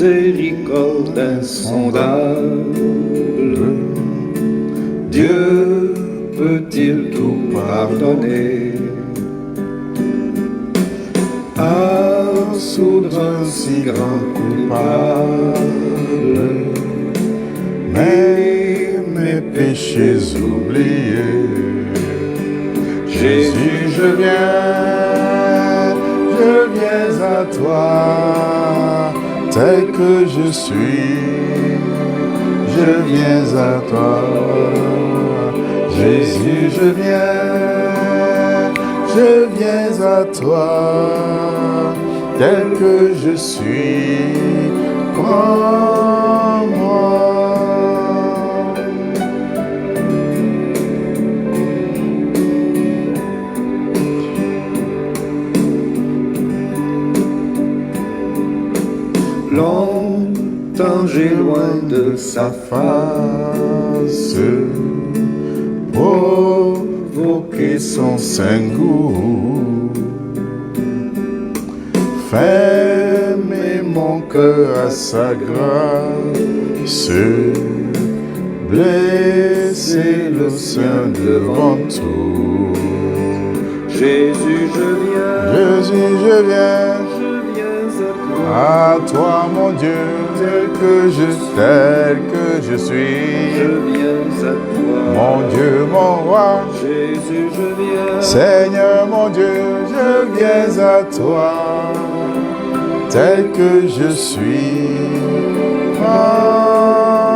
miséricorde insondable. Dieu peut-il tout pardonner? Absoudre un si grand coupable, mais mes péchés oubliés. Jésus, je viens à toi, tel que je suis, je viens à toi. Jésus, je viens à toi, tel que je suis, prends-moi. Longtemps j'ai loin de sa face provoqué son saint goût, fermer mon cœur à sa grâce, blesser le sien devant tout. Jésus, je viens à toi, mon Dieu, tel que je suis. Je viens à toi, mon Dieu, mon roi. Jésus, je viens. Seigneur, mon Dieu, je viens à toi, tel que je suis. Prends-moi.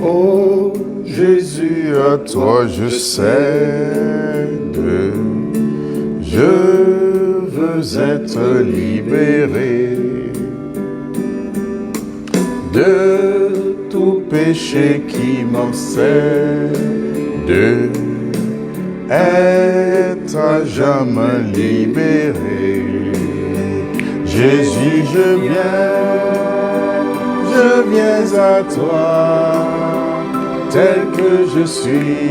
Oh Jésus, à toi je cède, je veux être libéré de tout péché qui m'obsède, être à jamais libéré. Jésus, je viens à toi, tel que je suis,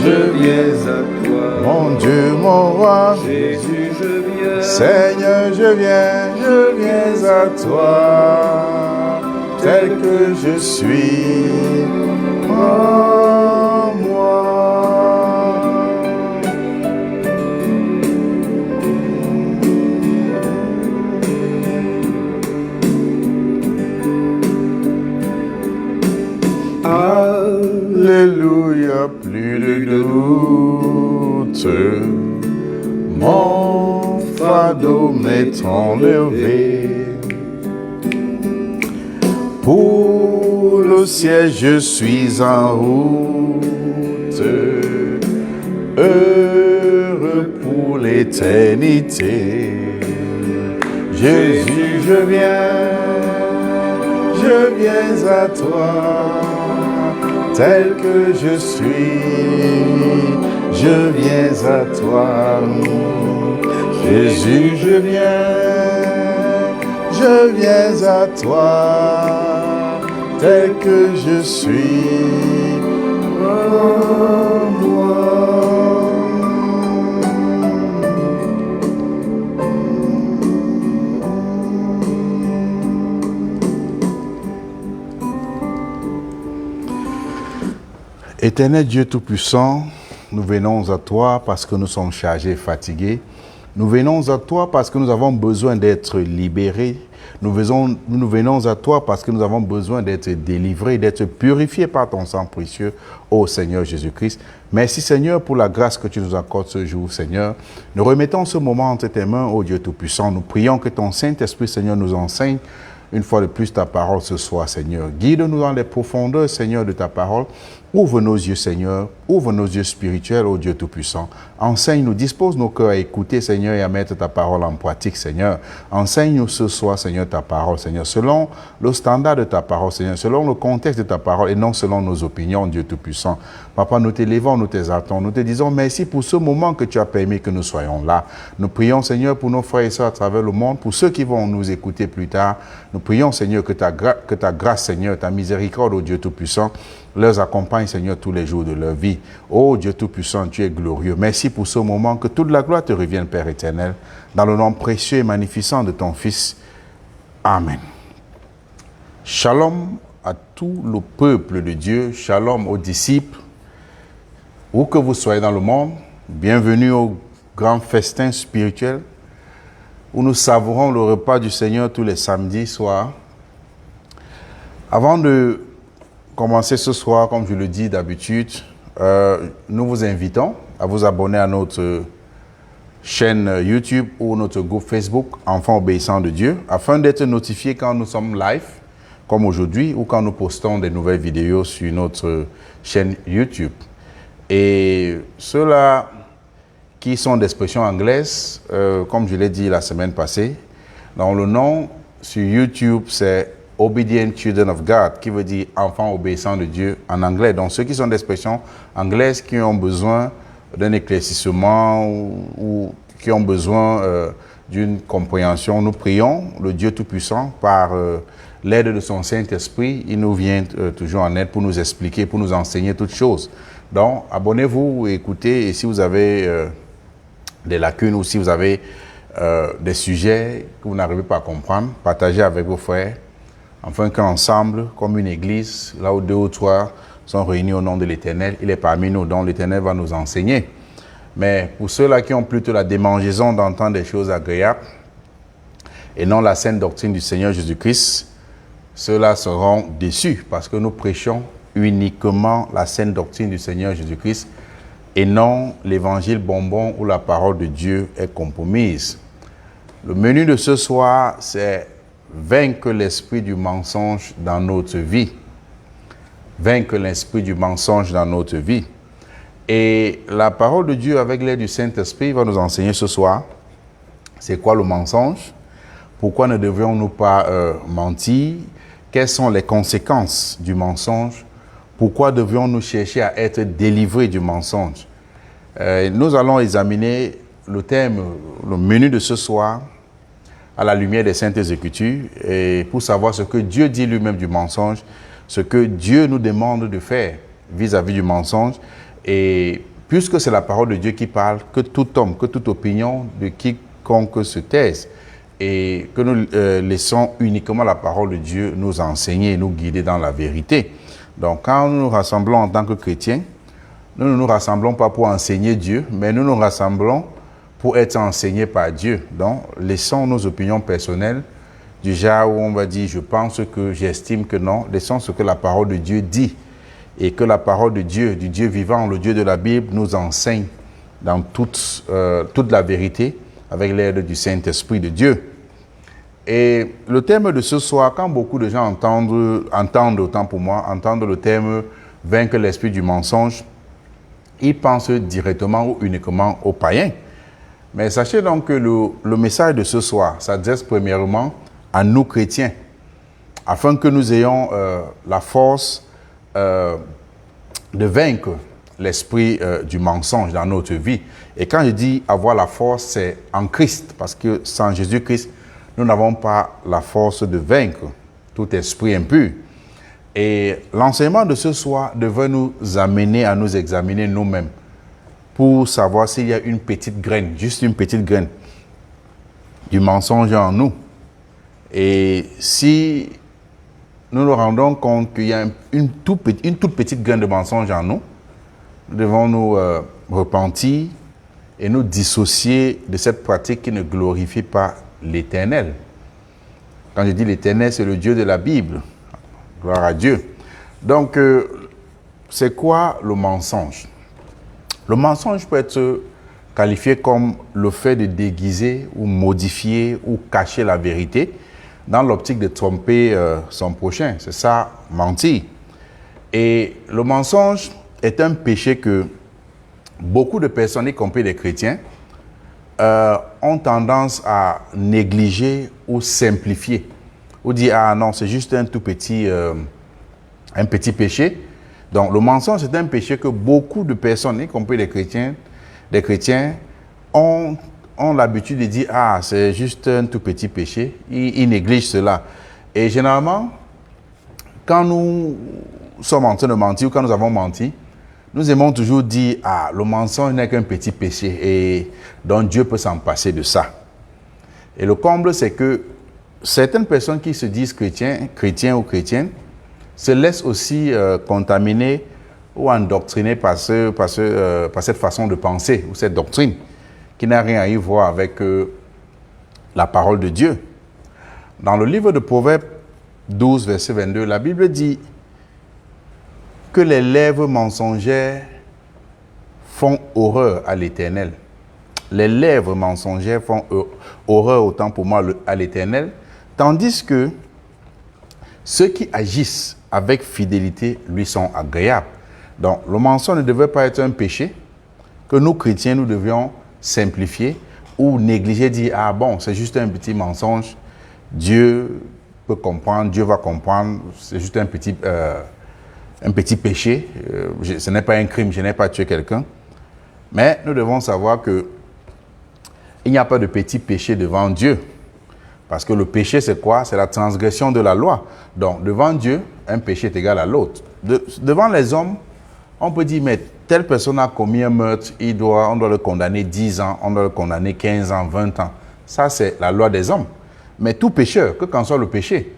je viens à toi. Mon Dieu, mon roi, Jésus, je viens. Seigneur, je viens à toi, tel que je suis. Prends-moi. Alléluia, plus de doute, mon fardeau m'est enlevé. Pour le ciel, je suis en route, heureux pour l'éternité. Jésus, je viens à toi, tel que je suis, je viens à toi. Jésus, je viens à toi, tel que je suis. Prends-moi. Éternel Dieu Tout-Puissant, nous venons à toi parce que nous sommes chargés et fatigués. Nous venons à toi parce que nous avons besoin d'être libérés. Nous venons à toi parce que nous avons besoin d'être délivrés, d'être purifiés par ton sang précieux, ô Seigneur Jésus-Christ. Merci Seigneur pour la grâce que tu nous accordes ce jour, Seigneur. Nous remettons ce moment entre tes mains, ô Dieu Tout-Puissant. Nous prions que ton Saint-Esprit, Seigneur, nous enseigne une fois de plus ta parole ce soir, Seigneur. Guide-nous dans les profondeurs, Seigneur, de ta parole, Ouvre nos yeux, Seigneur. Ouvre nos yeux spirituels, ô Dieu Tout-Puissant. Enseigne-nous, dispose nos cœurs à écouter, Seigneur, et à mettre ta parole en pratique, Seigneur. Enseigne-nous ce soir, Seigneur, ta parole, Seigneur, selon le standard de ta parole, Seigneur, selon le contexte de ta parole et non selon nos opinions, Dieu Tout-Puissant. Papa, nous t'élévons, nous t'exaltons, nous te disons merci pour ce moment que tu as permis que nous soyons là. Nous prions, Seigneur, pour nos frères et sœurs à travers le monde, pour ceux qui vont nous écouter plus tard. Nous prions, Seigneur, que ta grâce, Seigneur, ta miséricorde, ô Dieu Tout-Puissant, leur accompagne, Seigneur, tous les jours de leur vie. Ô Dieu Tout-Puissant, tu es glorieux. Merci pour ce moment, que toute la gloire te revienne, Père éternel, dans le nom précieux et magnificent de ton Fils. Amen. Shalom à tout le peuple de Dieu, shalom aux disciples, où que vous soyez dans le monde, bienvenue au grand festin spirituel, où nous savourons le repas du Seigneur tous les samedis soirs. Avant de commencer ce soir, comme je le dis d'habitude, nous vous invitons à vous abonner à notre chaîne YouTube ou notre groupe Facebook Enfants obéissants de Dieu, afin d'être notifiés quand nous sommes live, comme aujourd'hui, ou quand nous postons des nouvelles vidéos sur notre chaîne YouTube. Et ceux-là qui sont d'expression anglaise, comme je l'ai dit la semaine passée, dans le nom sur YouTube, c'est Obedient Children of God, qui veut dire enfants obéissants de Dieu en anglais. Donc ceux qui sont d'expression anglaise, qui ont besoin d'un éclaircissement ou qui ont besoin d'une compréhension, nous prions le Dieu Tout-Puissant par l'aide de son Saint-Esprit. Il nous vient toujours en aide pour nous expliquer, pour nous enseigner toutes choses. Donc abonnez-vous, écoutez, et si vous avez des lacunes ou si vous avez des sujets que vous n'arrivez pas à comprendre, partagez avec vos frères, afin qu'ensemble, comme une église, là où 2 ou 3 sont réunis au nom de l'Éternel, il est parmi nous, dont l'Éternel va nous enseigner. Mais pour ceux-là qui ont plutôt la démangeaison d'entendre des choses agréables et non la sainte doctrine du Seigneur Jésus-Christ, ceux-là seront déçus parce que nous prêchons uniquement la sainte doctrine du Seigneur Jésus-Christ et non l'évangile bonbon où la parole de Dieu est compromise. Le menu de ce soir, c'est vaincre l'esprit du mensonge dans notre vie. Vaincre l'esprit du mensonge dans notre vie. Et la parole de Dieu, avec l'aide du Saint-Esprit, va nous enseigner ce soir c'est quoi le mensonge, pourquoi ne devrions-nous pas mentir, quelles sont les conséquences du mensonge, pourquoi devrions-nous chercher à être délivrés du mensonge. Nous allons examiner le thème, le menu de ce soir, à la lumière des Saintes Écritures, et pour savoir ce que Dieu dit lui-même du mensonge, ce que Dieu nous demande de faire vis-à-vis du mensonge. Et puisque c'est la parole de Dieu qui parle, que tout homme, que toute opinion de quiconque se taise, et que nous laissons uniquement la parole de Dieu nous enseigner et nous guider dans la vérité. Donc quand nous nous rassemblons en tant que chrétiens, nous ne nous rassemblons pas pour enseigner Dieu, mais nous nous rassemblons pour être enseignés par Dieu. Donc, laissons nos opinions personnelles, du genre où on va dire, je pense que, j'estime que non. Laissons ce que la parole de Dieu dit. Et que la parole de Dieu, du Dieu vivant, le Dieu de la Bible, nous enseigne dans toute la vérité, avec l'aide du Saint-Esprit de Dieu. Et le thème de ce soir, quand beaucoup de gens entendent autant pour moi, entendent le thème « Vaincre l'esprit du mensonge », ils pensent directement ou uniquement aux païens. Mais sachez donc que le message de ce soir s'adresse premièrement à nous chrétiens, afin que nous ayons la force de vaincre l'esprit du mensonge dans notre vie. Et quand je dis avoir la force, c'est en Christ, parce que sans Jésus-Christ, nous n'avons pas la force de vaincre tout esprit impur. Et l'enseignement de ce soir devrait nous amener à nous examiner nous-mêmes, pour savoir s'il y a une petite graine, juste une petite graine du mensonge en nous. Et si nous nous rendons compte qu'il y a une toute petite graine de mensonge en nous, nous devons nous repentir et nous dissocier de cette pratique qui ne glorifie pas l'Éternel. Quand je dis l'Éternel, c'est le Dieu de la Bible. Gloire à Dieu. Donc, c'est quoi le mensonge? Le mensonge peut être qualifié comme le fait de déguiser ou modifier ou cacher la vérité dans l'optique de tromper son prochain. C'est ça, mentir. Et le mensonge est un péché que beaucoup de personnes, y compris les chrétiens, ont tendance à négliger ou simplifier. Ou dire, ah non, c'est juste un tout petit, un petit péché. Donc le mensonge, c'est un péché que beaucoup de personnes, y compris les chrétiens ont l'habitude de dire, ah, c'est juste un tout petit péché. Ils négligent cela. Et généralement, quand nous sommes en train de mentir ou quand nous avons menti, nous aimons toujours dire, ah, le mensonge n'est qu'un petit péché et donc Dieu peut s'en passer de ça. Et le comble, c'est que certaines personnes qui se disent chrétiens ou chrétiennes, se laissent aussi contaminer ou endoctriner par cette façon de penser ou cette doctrine qui n'a rien à y voir avec la parole de Dieu. Dans le livre de Proverbes 12, verset 22, la Bible dit que les lèvres mensongères font horreur à l'Éternel. Les lèvres mensongères font horreur autant pour moi à l'Éternel, tandis que ceux qui agissent avec fidélité lui sont agréables. Donc, le mensonge ne devrait pas être un péché que nous, chrétiens, nous devions simplifier ou négliger, dire, ah bon, c'est juste un petit mensonge, Dieu peut comprendre, Dieu va comprendre, c'est juste un petit péché, ce n'est pas un crime, je n'ai pas tué quelqu'un. Mais nous devons savoir que il n'y a pas de petit péché devant Dieu. Parce que le péché, c'est quoi? C'est la transgression de la loi. Donc, devant Dieu, un péché est égal à l'autre. Devant les hommes, on peut dire, mais telle personne a commis un meurtre, on doit le condamner 10 ans, on doit le condamner 15 ans, 20 ans. Ça, c'est la loi des hommes. Mais tout pécheur, que qu'en soit le péché,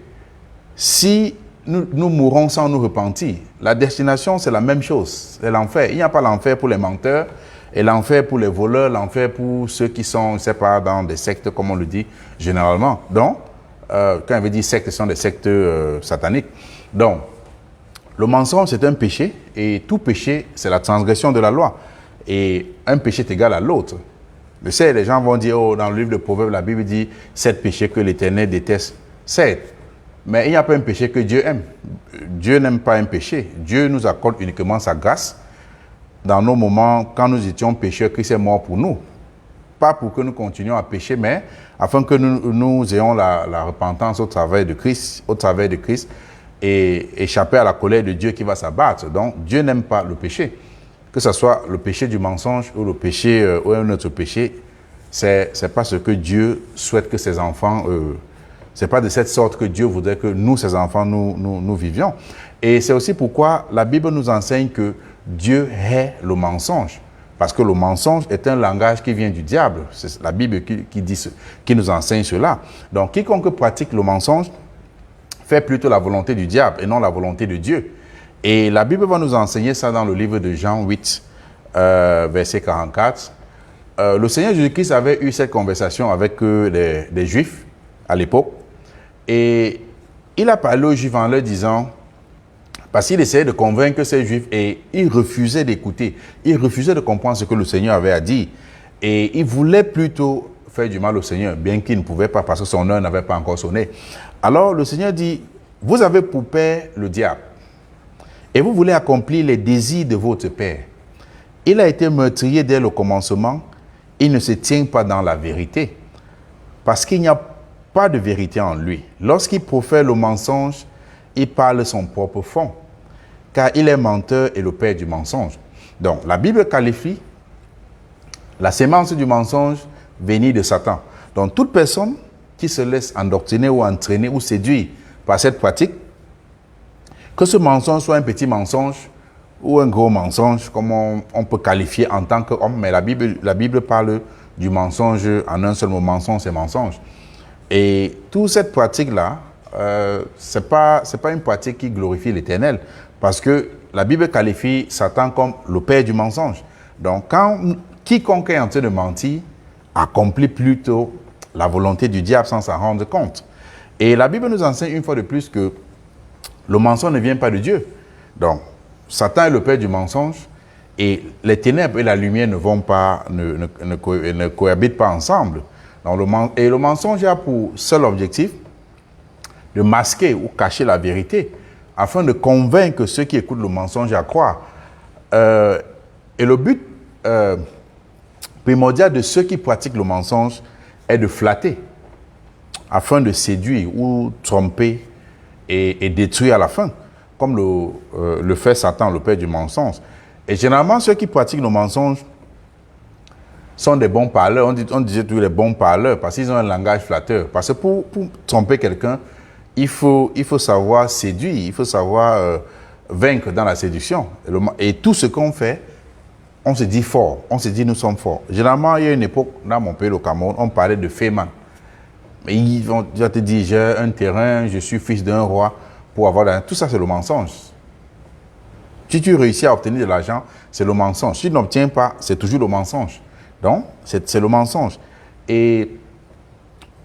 si nous mourrons sans nous repentir, la destination, c'est la même chose, c'est l'enfer. Il n'y a pas l'enfer pour les menteurs, et l'enfer pour les voleurs, l'enfer pour ceux qui sont, je ne sais pas, dans des sectes, comme on le dit généralement. Donc, quand on veut dire sectes, ce sont des sectes sataniques. Donc, le mensonge, c'est un péché, et tout péché, c'est la transgression de la loi. Et un péché est égal à l'autre. Je sais, les gens vont dire, oh, dans le livre de Proverbes, la Bible dit, 7 péchés que l'Éternel déteste. 7. Mais il n'y a pas un péché que Dieu aime. Dieu n'aime pas un péché. Dieu nous accorde uniquement sa grâce. Dans nos moments, quand nous étions pécheurs, Christ est mort pour nous. Pas pour que nous continuions à pécher, mais afin que nous ayons la repentance au travers de Christ, et échapper à la colère de Dieu qui va s'abattre. Donc, Dieu n'aime pas le péché. Que ce soit le péché du mensonge ou le péché ou un autre péché, c'est pas ce que Dieu souhaite que ses enfants... c'est pas de cette sorte que Dieu voudrait que nous, ses enfants, nous vivions. Et c'est aussi pourquoi la Bible nous enseigne que Dieu hait le mensonge. Parce que le mensonge est un langage qui vient du diable. C'est la Bible qui nous enseigne cela. Donc, quiconque pratique le mensonge fait plutôt la volonté du diable et non la volonté de Dieu. Et la Bible va nous enseigner ça dans le livre de Jean 8, verset 44. Le Seigneur Jésus-Christ avait eu cette conversation avec les Juifs à l'époque. Et il a parlé aux Juifs en leur disant... Parce qu'il essayait de convaincre ces Juifs et ils refusaient d'écouter. Ils refusaient de comprendre ce que le Seigneur avait à dire. Et ils voulaient plutôt faire du mal au Seigneur, bien qu'ils ne pouvaient pas parce que son heure n'avait pas encore sonné. Alors le Seigneur dit, vous avez pour père le diable et vous voulez accomplir les désirs de votre père. Il a été meurtrier dès le commencement. Il ne se tient pas dans la vérité parce qu'il n'y a pas de vérité en lui. Lorsqu'il profère le mensonge, il parle son propre fond. Car il est menteur et le père du mensonge. Donc, la Bible qualifie la sémence du mensonge venue de Satan. Donc, toute personne qui se laisse endoctriner ou entraîner ou séduire par cette pratique, que ce mensonge soit un petit mensonge ou un gros mensonge, comme on peut qualifier en tant qu'homme, mais la Bible parle du mensonge en un seul mot, mensonge, c'est mensonge. Et toute cette pratique-là, c'est pas une pratique qui glorifie l'Éternel, parce que la Bible qualifie Satan comme le père du mensonge. Donc, quand quiconque est en train de mentir accomplit plutôt la volonté du diable sans s'en rendre compte. Et la Bible nous enseigne une fois de plus que le mensonge ne vient pas de Dieu. Donc, Satan est le père du mensonge et les ténèbres et la lumière ne cohabitent pas ensemble. Donc, le mensonge a pour seul objectif de masquer ou cacher la vérité, afin de convaincre ceux qui écoutent le mensonge à croire. Et le but primordial de ceux qui pratiquent le mensonge est de flatter, afin de séduire ou tromper et détruire à la fin, comme le fait Satan, le père du mensonge. Et généralement, ceux qui pratiquent le mensonge sont des bons parleurs. On disait toujours les bons parleurs parce qu'ils ont un langage flatteur. Parce que pour tromper quelqu'un, il faut savoir séduire, il faut savoir vaincre dans la séduction. Et tout ce qu'on fait, on se dit fort, on se dit nous sommes forts. Généralement, il y a une époque, dans mon pays, le Cameroun, on parlait de féman. Mais ils vont te dire, j'ai un terrain, je suis fils d'un roi, pour avoir... Tout ça, c'est le mensonge. Si tu réussis à obtenir de l'argent, c'est le mensonge. Si tu n'obtiens pas, c'est toujours le mensonge. Donc, c'est le mensonge. Et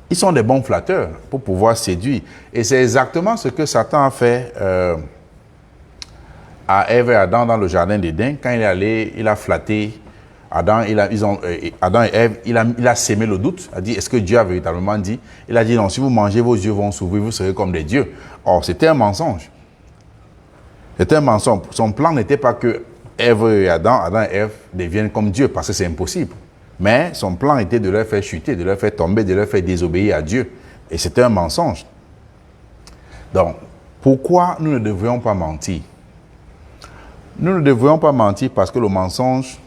ils sont des bons flatteurs pour pouvoir séduire. Et c'est exactement ce que Satan a fait à Ève et Adam dans le jardin d'Éden. Quand il est allé, il a flatté Adam, Adam et Ève, il a sémé le doute. Il a dit, est-ce que Dieu a véritablement dit? Il a dit, non, si vous mangez, vos yeux vont s'ouvrir, vous serez comme des dieux. Or, c'était un mensonge. C'était un mensonge. Son plan n'était pas que Ève et Adam et Ève deviennent comme Dieu, parce que c'est impossible. Mais son plan était de leur faire chuter, de leur faire tomber, de leur faire désobéir à Dieu. Et c'était un mensonge. Donc, pourquoi nous ne devrions pas mentir? Nous ne devrions pas mentir parce que le mensonge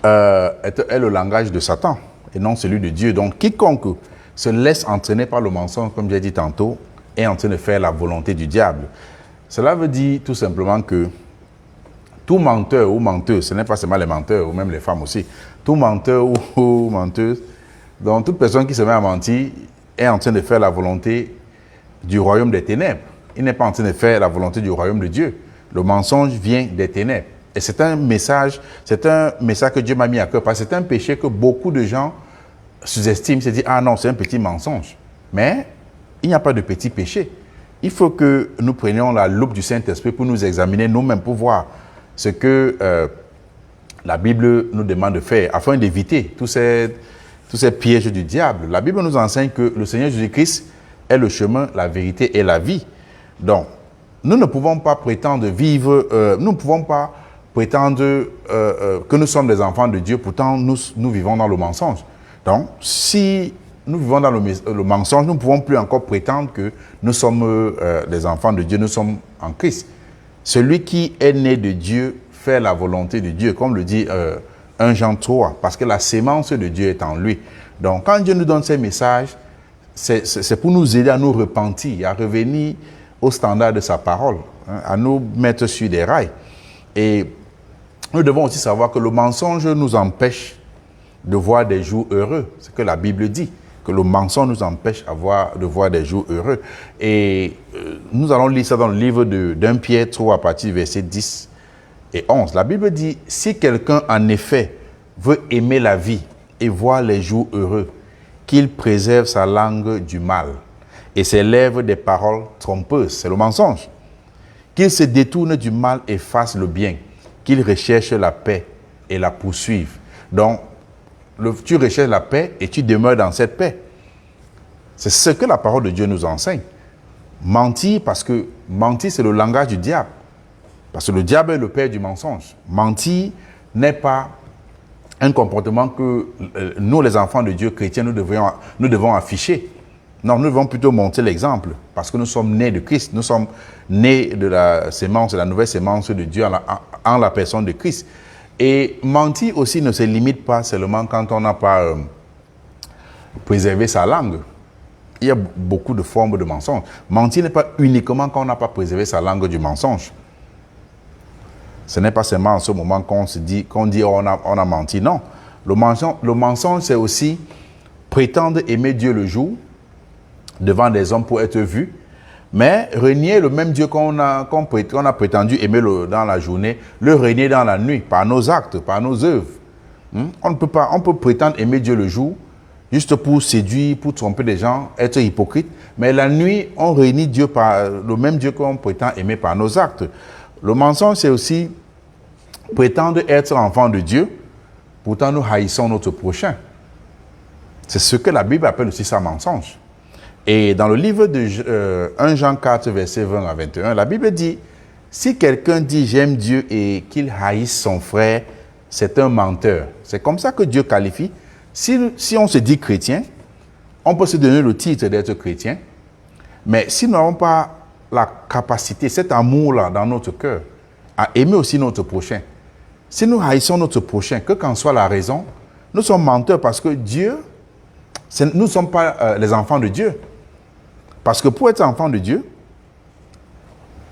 est le langage de Satan et non celui de Dieu. Donc, quiconque se laisse entraîner par le mensonge, comme j'ai dit tantôt, est en train de faire la volonté du diable. Cela veut dire tout simplement que tout menteur ou menteuse, ce n'est pas seulement les menteurs ou même les femmes aussi, tout menteur ou menteuse, donc toute personne qui se met à mentir est en train de faire la volonté du royaume des ténèbres. Il n'est pas en train de faire la volonté du royaume de Dieu. Le mensonge vient des ténèbres. Et c'est un message que Dieu m'a mis à cœur, parce que c'est un péché que beaucoup de gens sous-estiment, se disent, ah non, c'est un petit mensonge. Mais il n'y a pas de petit péché. Il faut que nous prenions la loupe du Saint-Esprit pour nous examiner nous-mêmes, pour voir ce que la Bible nous demande de faire, afin d'éviter tous ces pièges du diable. La Bible nous enseigne que le Seigneur Jésus-Christ est le chemin, la vérité et la vie. Donc, nous ne pouvons pas prétendre vivre, nous ne pouvons pas prétendre que nous sommes des enfants de Dieu, pourtant nous vivons dans le mensonge. Donc, si nous vivons dans le mensonge, nous ne pouvons plus encore prétendre que nous sommes des enfants de Dieu, nous sommes en Christ. Celui qui est né de Dieu fait la volonté de Dieu, comme le dit 1 Jean 3, parce que la sémence de Dieu est en lui. Donc, quand Dieu nous donne ces messages, c'est pour nous aider à nous repentir, à revenir au standard de sa parole, hein, à nous mettre sur des rails. Et nous devons aussi savoir que le mensonge nous empêche de voir des jours heureux. C'est ce que la Bible dit, que le mensonge nous empêche de voir des jours heureux. Et nous allons lire ça dans le livre d'1 Pierre 3 à partir du verset 10 et 11. La Bible dit, si quelqu'un en effet veut aimer la vie et voir les jours heureux, qu'il préserve sa langue du mal et ses lèvres des paroles trompeuses. C'est le mensonge. Qu'il se détourne du mal et fasse le bien. Qu'il recherche la paix et la poursuive. Donc, tu recherches la paix et tu demeures dans cette paix. C'est ce que la parole de Dieu nous enseigne. Mentir, parce que mentir, c'est le langage du diable. Parce que le diable est le père du mensonge. Mentir n'est pas un comportement que nous, les enfants de Dieu chrétiens, nous devons afficher. Non, nous devons plutôt montrer l'exemple, parce que nous sommes nés de Christ, nous sommes nés de la sémence, de la nouvelle sémence de Dieu en la personne de Christ. Et mentir aussi ne se limite pas seulement quand on n'a pas préservé sa langue. Il y a beaucoup de formes de mensonges. Mentir n'est pas uniquement quand on n'a pas préservé sa langue du mensonge. Ce n'est pas seulement en ce moment qu'on dit oh, on a menti. Non. Le mensonge, c'est aussi prétendre aimer Dieu le jour devant des hommes pour être vu, mais renier le même Dieu qu'on a prétendu aimer dans la journée, le renier dans la nuit, par nos actes, par nos œuvres. On peut prétendre aimer Dieu le jour, juste pour séduire, pour tromper des gens, être hypocrite, mais la nuit, on renie Dieu par le même Dieu qu'on prétend aimer par nos actes. Le mensonge, c'est aussi prétendre être enfant de Dieu, pourtant nous haïssons notre prochain. C'est ce que la Bible appelle aussi ça mensonge. Et dans le livre de 1 Jean 4, verset 20 à 21, la Bible dit, si quelqu'un dit j'aime Dieu et qu'il haïsse son frère, c'est un menteur. C'est comme ça que Dieu qualifie. Si on se dit chrétien, on peut se donner le titre d'être chrétien, mais si nous n'avons pas la capacité, cet amour-là dans notre cœur, à aimer aussi notre prochain, si nous haïssons notre prochain, que qu'en soit la raison, nous sommes menteurs parce que Dieu, nous ne sommes pas les enfants de Dieu. Parce que pour être enfant de Dieu,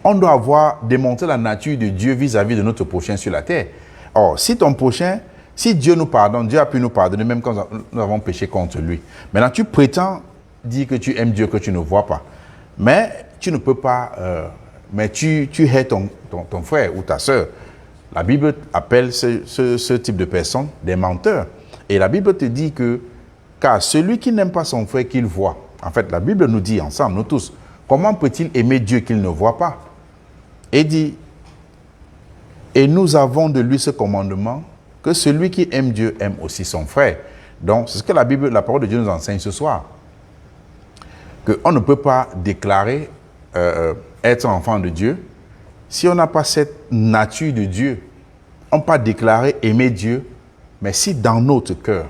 on doit avoir démontré la nature de Dieu vis-à-vis de notre prochain sur la terre. Or, si ton prochain, si Dieu nous pardonne, Dieu a pu nous pardonner même quand nous avons péché contre lui. Maintenant, tu prétends dire que tu aimes Dieu que tu ne vois pas. Mais tu ne peux pas, mais tu hais ton frère ou ta soeur. La Bible appelle ce type de personnes des menteurs. Et la Bible te dit que, car celui qui n'aime pas son frère qu'il voit, en fait, la Bible nous dit ensemble, nous tous, comment peut-il aimer Dieu qu'il ne voit pas? Et dit, et nous avons de lui ce commandement, que celui qui aime Dieu aime aussi son frère. Donc, c'est ce que la parole de Dieu nous enseigne ce soir. Qu'on ne peut pas déclarer être enfant de Dieu si on n'a pas cette nature de Dieu. On ne peut pas déclarer aimer Dieu, mais si dans notre cœur,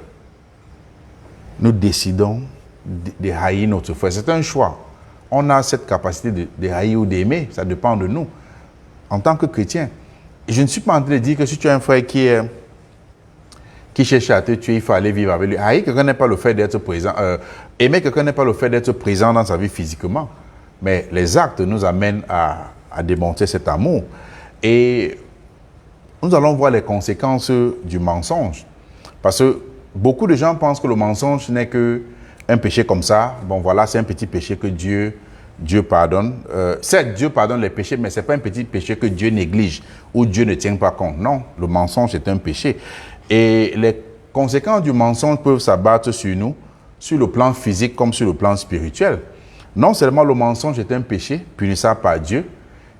nous décidons de haïr notre frère, c'est un choix. On a cette capacité de haïr ou d'aimer, ça dépend de nous. En tant que chrétien, je ne suis pas en train de dire que si tu as un frère qui cherche à te tuer, il faut aller vivre avec lui. Haïr quelqu'un n'est pas le fait d'être présent. Aimer quelqu'un n'est pas le fait d'être présent dans sa vie physiquement. Mais les actes nous amènent à démontrer cet amour. Et nous allons voir les conséquences du mensonge. Parce que beaucoup de gens pensent que le mensonge n'est qu'un péché comme ça. Bon voilà, c'est un petit péché que Dieu pardonne. Certes, Dieu pardonne les péchés, mais ce n'est pas un petit péché que Dieu néglige ou Dieu ne tient pas compte. Non, le mensonge est un péché. Et les conséquences du mensonge peuvent s'abattre sur nous, sur le plan physique comme sur le plan spirituel. Non seulement le mensonge est un péché, punissable par Dieu,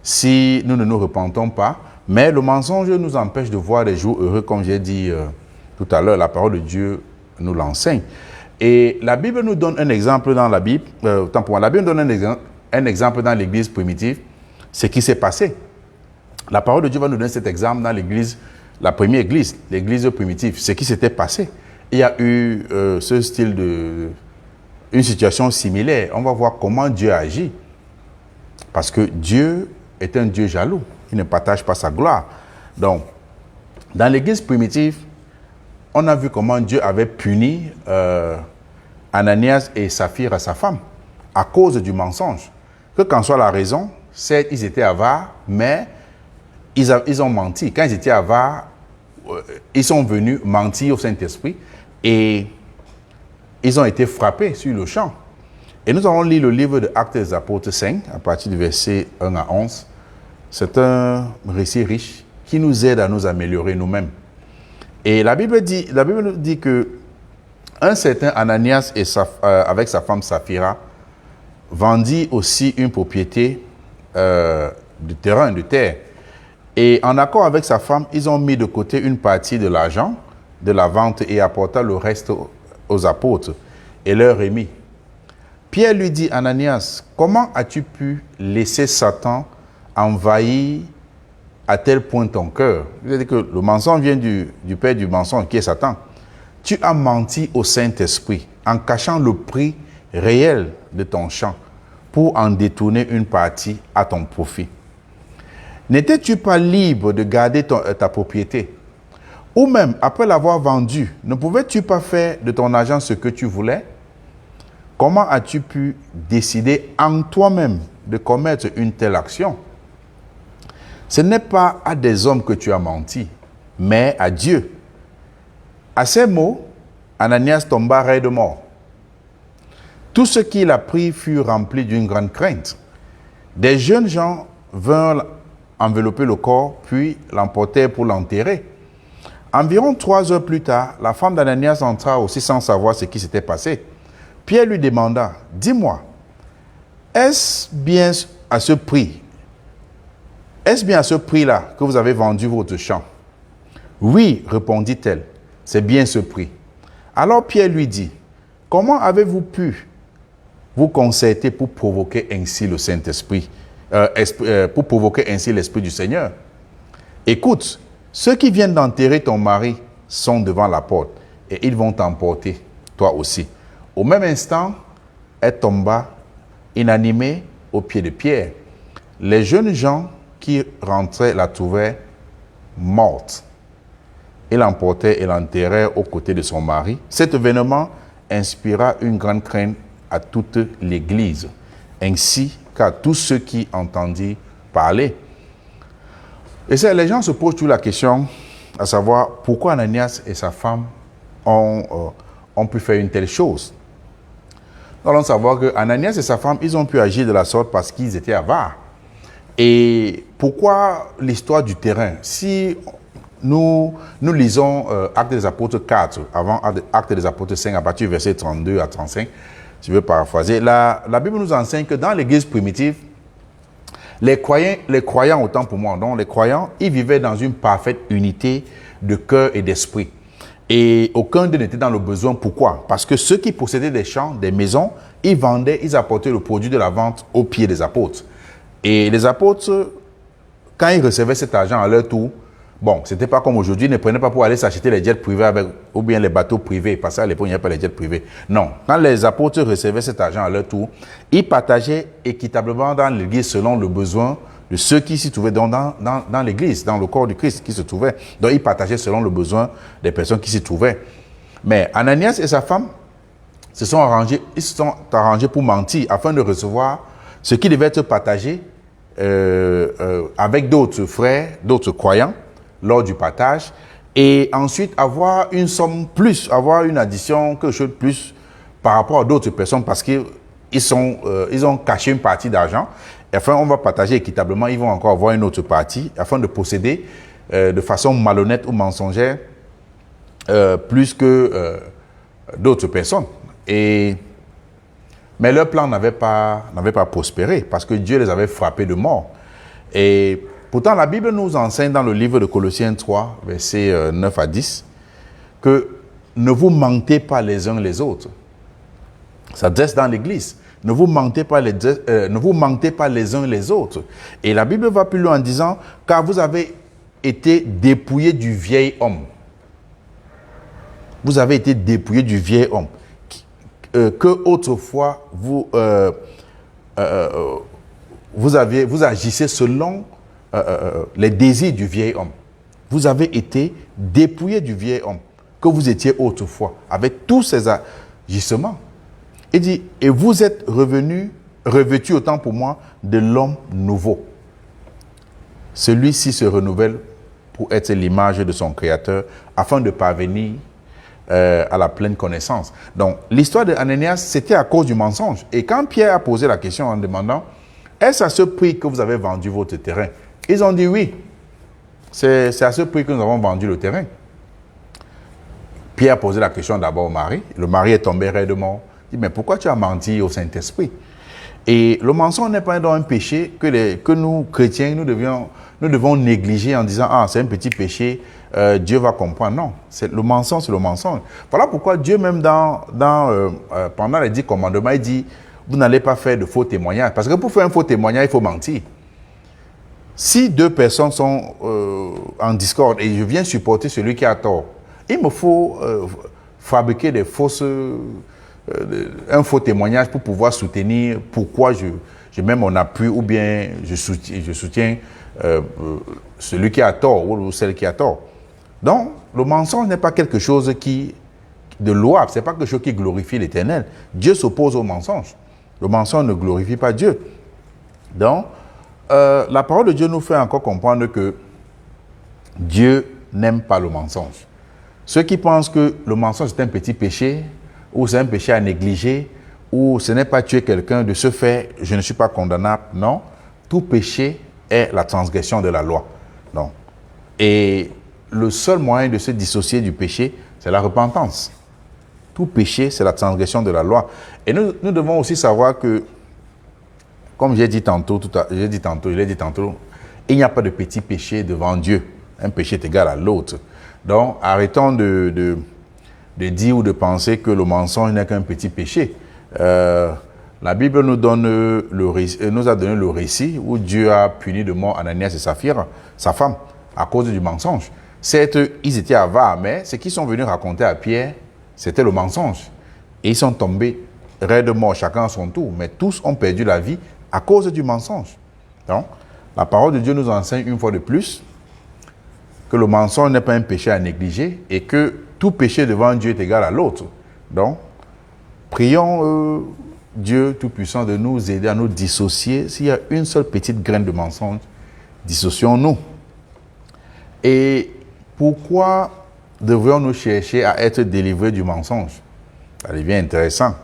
si nous ne nous repentons pas, mais le mensonge nous empêche de voir des jours heureux, comme j'ai dit tout à l'heure, la parole de Dieu nous l'enseigne. Et la Bible nous donne un exemple dans la Bible, la Bible nous donne un exemple dans l'Église primitive, ce qui s'est passé. La parole de Dieu va nous donner cet exemple dans l'Église, la première Église, l'Église primitive, ce qui s'était passé. Il y a eu ce style une situation similaire. On va voir comment Dieu agit. Parce que Dieu est un Dieu jaloux. Il ne partage pas sa gloire. Donc, dans l'Église primitive, on a vu comment Dieu avait puni Ananias et Saphira, sa femme, à cause du mensonge. Que qu'en soit la raison, certes, ils étaient avares, mais ils ont menti. Quand ils étaient avares, ils sont venus mentir au Saint-Esprit et ils ont été frappés sur le champ. Et nous allons lire le livre de Actes des Apôtres 5, à partir du verset 1 à 11. C'est un récit riche qui nous aide à nous améliorer nous-mêmes. Et la Bible nous dit que un certain Ananias avec sa femme Saphira vendit aussi une propriété de terrain, de terre. Et en accord avec sa femme, ils ont mis de côté une partie de l'argent de la vente et apporta le reste aux apôtres et leur remit. Pierre lui dit, Ananias, comment as-tu pu laisser Satan envahir à tel point ton cœur? C'est-à-dire que le mensonge vient du père du mensonge, qui est Satan. Tu as menti au Saint-Esprit en cachant le prix réel de ton champ pour en détourner une partie à ton profit. N'étais-tu pas libre de garder ta propriété? Ou même, après l'avoir vendue, ne pouvais-tu pas faire de ton argent ce que tu voulais? Comment as-tu pu décider en toi-même de commettre une telle action? Ce n'est pas à des hommes que tu as menti, mais à Dieu. À ces mots, Ananias tomba raide de mort. Tout ce qu'il apprit fut rempli d'une grande crainte. Des jeunes gens vinrent envelopper le corps, puis l'emportèrent pour l'enterrer. Environ 3 heures plus tard, la femme d'Ananias entra aussi sans savoir ce qui s'était passé. Pierre lui demanda, « Dis-moi, est-ce bien à ce prix là que vous avez vendu votre champ? » « Oui, répondit-elle, c'est bien ce prix. » Alors Pierre lui dit, « Comment avez-vous pu vous concertez pour provoquer ainsi le Saint-Esprit, pour provoquer ainsi l'Esprit du Seigneur. Écoute, ceux qui viennent d'enterrer ton mari sont devant la porte et ils vont t'emporter, toi aussi. Au même instant, elle tomba inanimée aux pieds de Pierre. Les jeunes gens qui rentraient la trouvèrent morte. Ils l'emportèrent et l'enterrèrent aux côtés de son mari. Cet événement inspira une grande crainte à toute l'Église, ainsi qu'à tous ceux qui entendirent parler. Et ça, les gens se posent toujours la question, à savoir pourquoi Ananias et sa femme ont pu faire une telle chose. Nous allons savoir que Ananias et sa femme, ils ont pu agir de la sorte parce qu'ils étaient avares. Et pourquoi l'histoire du terrain? Si nous lisons Actes des Apôtres 4, avant Actes des Apôtres 5, à partir du verset 32 à 35, si je veux paraphraser, la Bible nous enseigne que dans l'Église primitive, les croyants, autant pour moi, donc les croyants, ils vivaient dans une parfaite unité de cœur et d'esprit. Et aucun d'eux n'était dans le besoin. Pourquoi? Parce que ceux qui possédaient des champs, des maisons, ils vendaient, ils apportaient le produit de la vente aux pieds des apôtres. Et les apôtres, quand ils recevaient cet argent à leur tour, bon, c'était pas comme aujourd'hui, ils ne prenaient pas pour aller s'acheter les jets privés ou bien les bateaux privés, parce qu'à l'époque, il n'y avait pas les jets privés. Non, quand les apôtres recevaient cet argent à leur tour, ils partageaient équitablement dans l'église selon le besoin de ceux qui s'y trouvaient dans l'église, dans le corps du Christ qui se trouvait. Donc, ils partageaient selon le besoin des personnes qui s'y trouvaient. Mais Ananias et sa femme ils se sont arrangés pour mentir afin de recevoir ce qui devait être partagé avec d'autres frères, d'autres croyants, lors du partage, et ensuite avoir une somme plus, avoir une addition, quelque chose de plus par rapport à d'autres personnes parce qu'ils ont caché une partie d'argent. Et enfin, on va partager équitablement, ils vont encore avoir une autre partie afin de posséder de façon malhonnête ou mensongère plus que d'autres personnes. Mais leur plan n'avait pas prospéré parce que Dieu les avait frappés de mort. Et pourtant, la Bible nous enseigne dans le livre de Colossiens 3, versets 9 à 10, que ne vous mentez pas les uns les autres. Ça s'adresse dans l'Église. Ne vous mentez pas les uns les autres. Et la Bible va plus loin en disant, car vous avez été dépouillés du vieil homme. Vous avez été dépouillés du vieil homme. Que autrefois vous agissez selon les désirs du vieil homme. Vous avez été dépouillés du vieil homme que vous étiez autrefois, avec tous ces agissements. Il dit, et vous êtes revêtus autant pour moi de l'homme nouveau. Celui-ci se renouvelle pour être l'image de son Créateur, afin de parvenir à la pleine connaissance. Donc, l'histoire de Ananias, c'était à cause du mensonge. Et quand Pierre a posé la question en demandant, est-ce à ce prix que vous avez vendu votre terrain? Ils ont dit oui. C'est à ce prix que nous avons vendu le terrain. Pierre a posé la question d'abord au mari. Le mari est tombé raide de mort. Il dit, mais pourquoi tu as menti au Saint-Esprit? Et le mensonge n'est pas un péché que nous, chrétiens, nous devons négliger en disant, ah, c'est un petit péché, Dieu va comprendre. Non, le mensonge, c'est le mensonge. Voilà pourquoi Dieu, même pendant les 10 commandements, il dit, vous n'allez pas faire de faux témoignages. Parce que pour faire un faux témoignage, il faut mentir. Si deux personnes sont en discorde et je viens supporter celui qui a tort, il me faut fabriquer un faux témoignage pour pouvoir soutenir pourquoi je mets mon appui ou bien je soutiens celui qui a tort ou celle qui a tort. Donc, le mensonge n'est pas quelque chose de louable, ce n'est pas quelque chose qui glorifie l'Éternel. Dieu s'oppose au mensonge. Le mensonge ne glorifie pas Dieu. Donc, la parole de Dieu nous fait encore comprendre que Dieu n'aime pas le mensonge. Ceux qui pensent que le mensonge est un petit péché, ou c'est un péché à négliger, ou ce n'est pas tuer quelqu'un, de ce fait, je ne suis pas condamnable. Non, tout péché est la transgression de la loi. Non. Et le seul moyen de se dissocier du péché, c'est la repentance. Tout péché, c'est la transgression de la loi. Et nous devons aussi savoir que, comme je l'ai dit tantôt, il n'y a pas de petit péché devant Dieu. Un péché est égal à l'autre. Donc, arrêtons de dire ou de penser que le mensonge n'est qu'un petit péché. La Bible nous, donne nous a donné le récit où Dieu a puni de mort Ananias et Saphira, sa femme, à cause du mensonge. Certes, ils étaient avares, mais ce qu'ils sont venus raconter à Pierre, c'était le mensonge. Et ils sont tombés raides morts, chacun à son tour. Mais tous ont perdu la vie à cause du mensonge. Donc, la parole de Dieu nous enseigne une fois de plus que le mensonge n'est pas un péché à négliger et que tout péché devant Dieu est égal à l'autre. Donc, prions Dieu Tout-Puissant de nous aider à nous dissocier. S'il y a une seule petite graine de mensonge, dissocions-nous. Et pourquoi devrions-nous chercher à être délivrés du mensonge? Ça devient intéressant.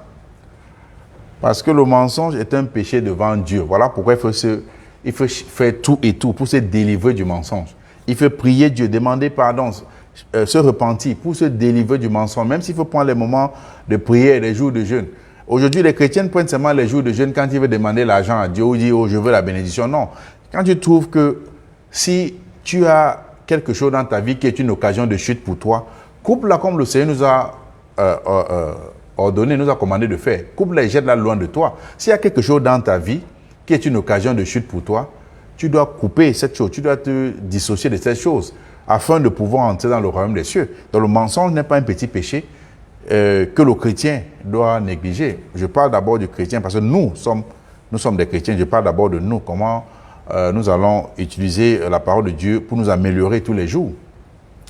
Parce que le mensonge est un péché devant Dieu. Voilà pourquoi il faut faire tout et tout pour se délivrer du mensonge. Il faut prier Dieu, demander pardon, se repentir pour se délivrer du mensonge, même s'il faut prendre les moments de prière, les jours de jeûne. Aujourd'hui, les chrétiens prennent seulement les jours de jeûne quand ils veulent demander l'argent à Dieu ou dire « Oh, je veux la bénédiction ». Non. Quand tu trouves que si tu as quelque chose dans ta vie qui est une occasion de chute pour toi, coupe-la comme le Seigneur nous a ordonné, nous a commandé de faire. Coupe-la et jette-la loin de toi. S'il y a quelque chose dans ta vie qui est une occasion de chute pour toi, tu dois couper cette chose, tu dois te dissocier de cette chose afin de pouvoir entrer dans le royaume des cieux. Donc le mensonge n'est pas un petit péché que le chrétien doit négliger. Je parle d'abord du chrétien parce que nous sommes des chrétiens. Je parle d'abord de nous, comment nous allons utiliser la parole de Dieu pour nous améliorer tous les jours.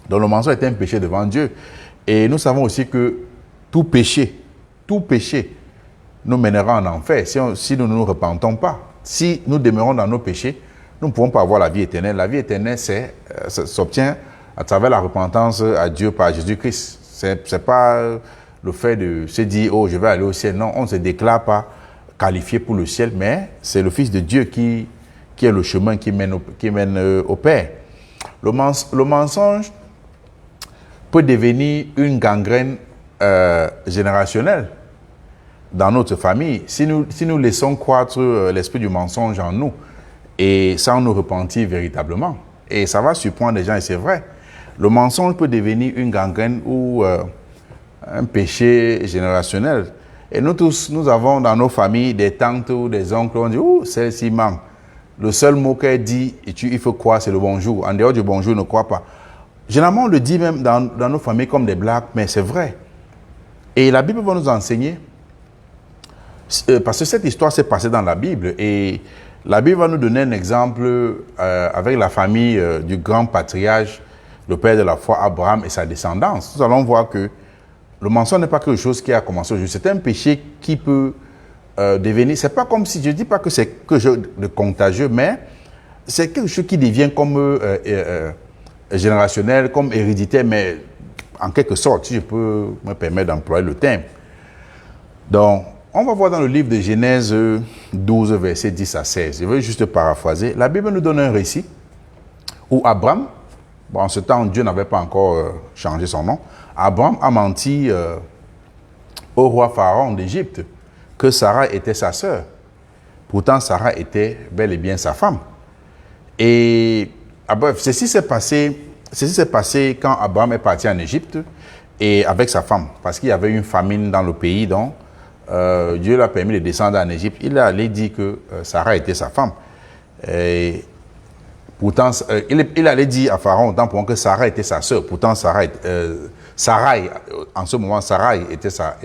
Donc le mensonge est un péché devant Dieu. Et nous savons aussi que tout péché nous mènera en enfer si nous ne nous repentons pas. Si nous demeurons dans nos péchés, nous ne pouvons pas avoir la vie éternelle. La vie éternelle, ça s'obtient à travers la repentance à Dieu par Jésus-Christ. Ce n'est pas le fait de se dire « Oh, je vais aller au ciel ». Non, on ne se déclare pas qualifié pour le ciel, mais c'est le Fils de Dieu qui est le chemin qui mène au Père. Le mensonge peut devenir une gangrène générationnelle dans notre famille. Si nous laissons croître l'esprit du mensonge en nous, et sans nous repentir véritablement. Et ça va surprendre les gens, et c'est vrai. Le mensonge peut devenir une gangrène ou un péché générationnel. Et nous tous, nous avons dans nos familles des tantes ou des oncles, on dit « Oh, celle-ci manque ». Le seul mot qu'elle dit, il faut croire, c'est le bonjour. En dehors du bonjour, ne crois pas. Généralement, on le dit même dans nos familles comme des blagues, mais c'est vrai. Et la Bible va nous enseigner, parce que cette histoire s'est passée dans la Bible, et la Bible va nous donner un exemple avec la famille du grand patriarche, le père de la foi, Abraham et sa descendance. Nous allons voir que le mensonge n'est pas quelque chose qui a commencé aujourd'hui. C'est un péché qui peut devenir... C'est pas comme si... Je ne dis pas que c'est quelque chose de contagieux, mais c'est quelque chose qui devient comme générationnel, comme héréditaire, mais en quelque sorte, si je peux me permettre d'employer le terme. Donc, on va voir dans le livre de Genèse 12, versets 10 à 16. Je vais juste paraphraser. La Bible nous donne un récit où Abraham, en ce temps, Dieu n'avait pas encore changé son nom, Abraham a menti au roi Pharaon d'Égypte que Sarah était sa sœur. Pourtant, Sarah était bel et bien sa femme. Et bref, ceci s'est passé quand Abraham est parti en Égypte et avec sa femme, parce qu'il y avait une famine dans le pays, donc Dieu lui a permis de descendre en Égypte. Il allait dire que Sarah était sa femme. Et pourtant, il allait dire à Pharaon, autant pour que Sarah était sa sœur. Pourtant, Sarai, en ce moment, Sarai était sa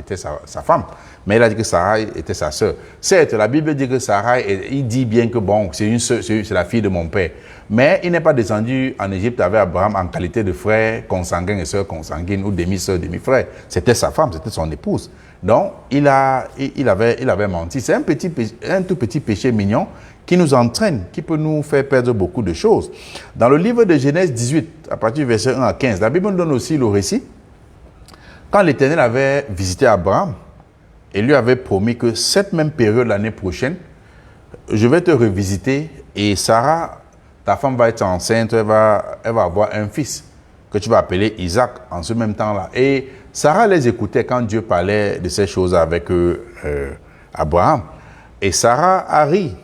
femme. Mais il a dit que Sarai était sa sœur. Certes, la Bible dit que Sarai, il dit bien que bon, c'est la fille de mon père. Mais il n'est pas descendu en Égypte avec Abraham en qualité de frère consanguin et sœur consanguine ou demi-sœur, demi-frère. C'était sa femme, c'était son épouse. Donc, il avait menti. C'est un tout petit péché mignon qui nous entraîne, qui peut nous faire perdre beaucoup de choses. Dans le livre de Genèse 18, à partir du verset 1 à 15, la Bible nous donne aussi le récit. Quand l'Éternel avait visité Abraham et lui avait promis que cette même période l'année prochaine, je vais te revisiter et Sarah, ta femme va être enceinte, elle va avoir un fils que tu vas appeler Isaac en ce même temps-là. Et Sarah les écoutait quand Dieu parlait de ces choses avec Abraham. Et Sarah a ri.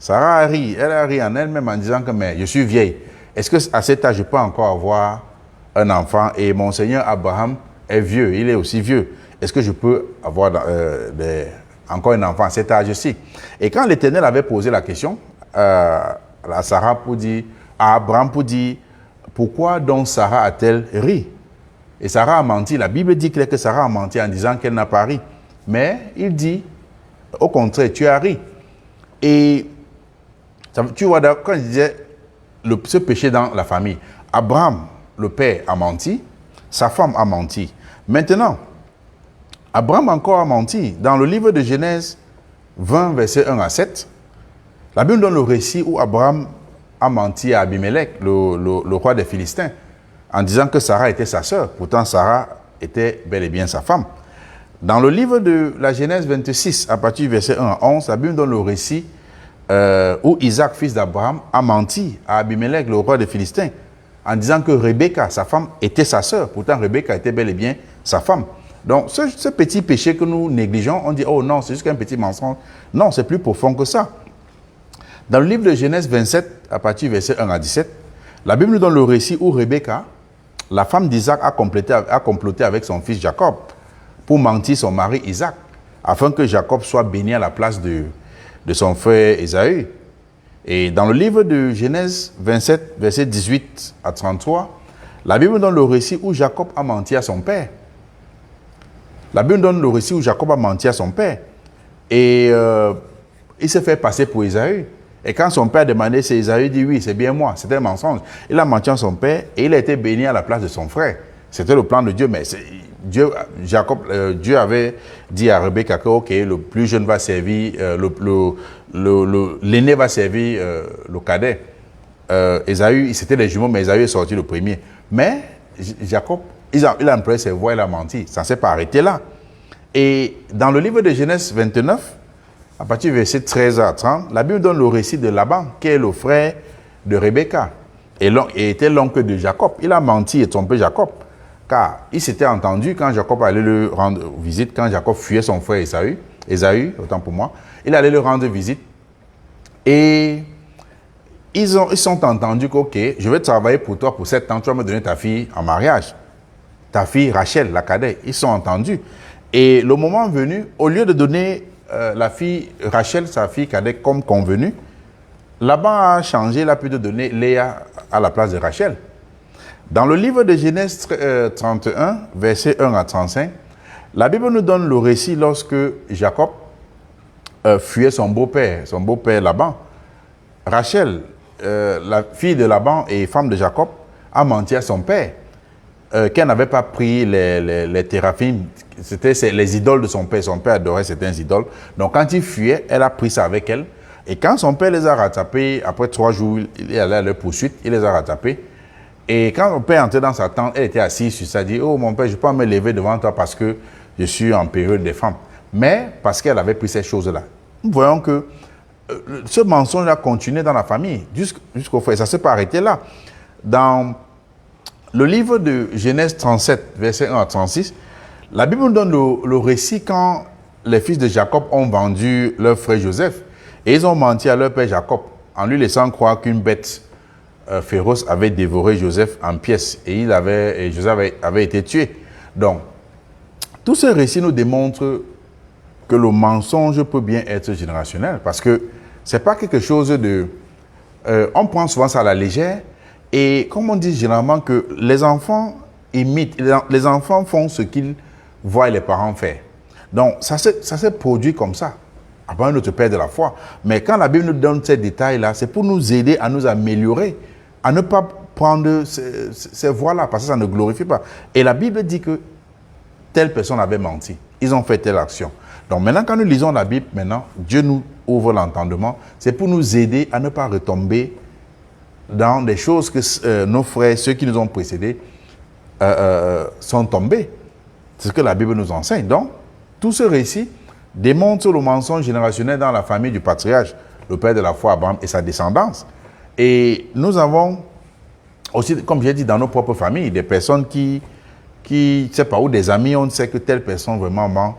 Elle a ri en elle-même en disant que mais je suis vieille. Est-ce qu'à cet âge, je peux encore avoir un enfant? Et mon Seigneur Abraham est vieux, il est aussi vieux. Est-ce que je peux avoir encore un enfant à cet âge-ci. Et quand l'Éternel avait posé la question à Sarah à Abraham pour dire, pourquoi donc Sarah a-t-elle ri? Et Sarah a menti. La Bible dit que Sarah a menti en disant qu'elle n'a pas ri. Mais il dit, au contraire, tu as ri. Et tu vois, quand il disait ce péché dans la famille, Abraham, le père, a menti, sa femme a menti. Maintenant, Abraham encore a menti. Dans le livre de Genèse 20, versets 1 à 7, la Bible donne le récit où Abraham a menti à Abimelech, le roi des Philistins, en disant que Sarah était sa sœur. Pourtant, Sarah était bel et bien sa femme. Dans le livre de la Genèse 26, à partir du verset 1 à 11, la Bible donne le récit où Isaac, fils d'Abraham, a menti à Abimelech, le roi des Philistins, en disant que Rebecca, sa femme, était sa sœur. Pourtant, Rebecca était bel et bien sa femme. Donc, ce petit péché que nous négligeons, on dit, oh non, c'est juste un petit mensonge. Non, c'est plus profond que ça. Dans le livre de Genèse 27, à partir du verset 1 à 17, la Bible nous donne le récit où Rebecca, la femme d'Isaac, a comploté avec son fils Jacob pour mentir son mari Isaac, afin que Jacob soit béni à la place de son frère Ésaü. Et dans le livre de Genèse 27, verset 18 à 33, la Bible donne le récit où Jacob a menti à son père. La Bible donne le récit où Jacob a menti à son père. Et il s'est fait passer pour Ésaü. Et quand son père a demandé, c'est Ésaü, dit oui, c'est bien moi. C'était un mensonge. Il a menti à son père et il a été béni à la place de son frère. C'était le plan de Dieu, mais Dieu avait dit à Rebecca que ok, le plus jeune va servir, l'aîné va servir le cadet. Ésaü, c'était les jumeaux, mais Ésaü est sorti le premier. Mais Jacob, il a employé ses voix, il a menti. Ça ne s'est pas arrêté là. Et dans le livre de Genèse 29, à partir du verset 13 à 30, la Bible donne le récit de Laban, qui est le frère de Rebecca, et était l'oncle de Jacob. Il a menti et trompé Jacob, car il s'était entendu quand Jacob allait le rendre visite, quand Jacob fuyait son frère Ésaü, autant pour moi, il allait le rendre visite, et ils sont entendus qu'ok, je vais travailler pour toi pour 7 ans, tu vas me donner ta fille en mariage, ta fille Rachel, la cadet. Ils sont entendus. Et le moment venu, au lieu de donner la fille Rachel, sa fille cadet, comme convenu, Laban a changé, il a pu donner Léa à la place de Rachel. Dans le livre de Genèse 31, versets 1 à 35, la Bible nous donne le récit lorsque Jacob fuyait son beau-père Laban. Rachel, la fille de Laban et femme de Jacob, a menti à son père qu'elle n'avait pas pris les téraphim. C'était les idoles de son père. Son père adorait certains idoles. Donc quand il fuyait, elle a pris ça avec elle. Et quand son père les a rattrapés, après 3 jours, il est allé à leur poursuite, il les a rattrapés. Et quand son père entrait dans sa tente, elle était assise sur ça, elle dit, oh mon père, je ne peux pas me lever devant toi parce que je suis en période des femmes. Mais parce qu'elle avait pris ces choses-là. Nous voyons que ce mensonge a continué dans la famille, jusqu'au fait. Ça ne s'est pas arrêté là. Dans le livre de Genèse 37, verset 1 à 36, la Bible nous donne le récit quand les fils de Jacob ont vendu leur frère Joseph. Et ils ont menti à leur père Jacob en lui laissant croire qu'une bête féroce avait dévoré Joseph en pièces. Et Joseph avait été tué. Donc, tout ce récit nous démontre que le mensonge peut bien être générationnel. Parce que ce n'est pas quelque chose de... on prend souvent ça à la légère. Et comme on dit généralement que les enfants imitent, les enfants font ce qu'ils voient les parents faire. Donc, ça s'est produit comme ça, avant notre père de la foi. Mais quand la Bible nous donne ces détails-là, c'est pour nous aider à nous améliorer, à ne pas prendre ces voies-là, parce que ça ne glorifie pas. Et la Bible dit que telle personne avait menti. Ils ont fait telle action. Donc maintenant, quand nous lisons la Bible, Dieu nous ouvre l'entendement. C'est pour nous aider à ne pas retomber dans des choses que nos frères, ceux qui nous ont précédés, sont tombés. C'est ce que la Bible nous enseigne. Donc, tout ce récit démontre le mensonge générationnel dans la famille du patriarche, le père de la foi Abraham et sa descendance. Et nous avons aussi, comme j'ai dit, dans nos propres familles, des personnes qui ne savent pas, ou des amis, on sait que telle personne vraiment ment.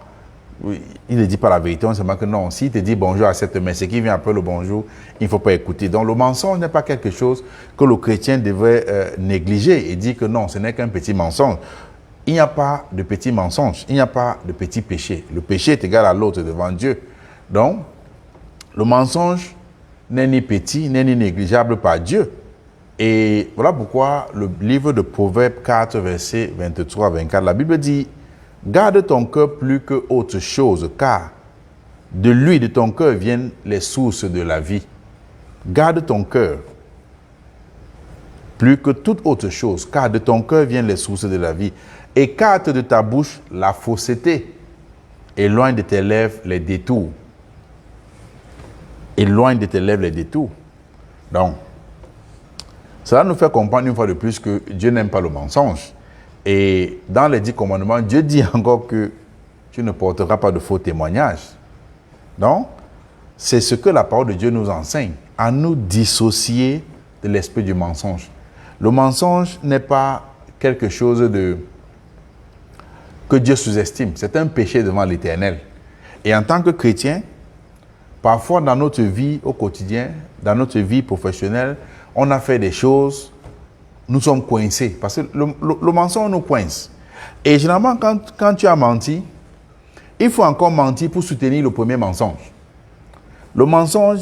Il ne dit pas la vérité, on sait que non. S'il te dit bonjour à cette mais ce qui vient après le bonjour, il ne faut pas écouter. Donc le mensonge n'est pas quelque chose que le chrétien devrait négliger et dire que non, ce n'est qu'un petit mensonge. il n'y a pas de petit mensonge, il n'y a pas de petit péché. Le péché est égal à l'autre devant Dieu. Donc, le mensonge n'est ni petit, n'est ni négligeable par Dieu. Et voilà pourquoi le livre de Proverbes 4, versets 23 à 24, la Bible dit « Garde ton cœur plus que autre chose, car de lui, de ton cœur, viennent les sources de la vie. » Garde ton cœur plus que toute autre chose, car de ton cœur viennent les sources de la vie. Écarte de ta bouche la fausseté, éloigne de tes lèvres les détours. Éloigne de tes lèvres les détours. Donc, cela nous fait comprendre une fois de plus que Dieu n'aime pas le mensonge. Et dans les 10 commandements, Dieu dit encore que tu ne porteras pas de faux témoignages. Donc, c'est ce que la parole de Dieu nous enseigne, à nous dissocier de l'esprit du mensonge. Le mensonge n'est pas quelque chose que Dieu sous-estime. C'est un péché devant l'Éternel. Et en tant que chrétien, parfois dans notre vie au quotidien, dans notre vie professionnelle, on a fait des choses, nous sommes coincés. Parce que le mensonge nous coince. Et généralement, quand tu as menti, il faut encore mentir pour soutenir le premier mensonge. Le mensonge,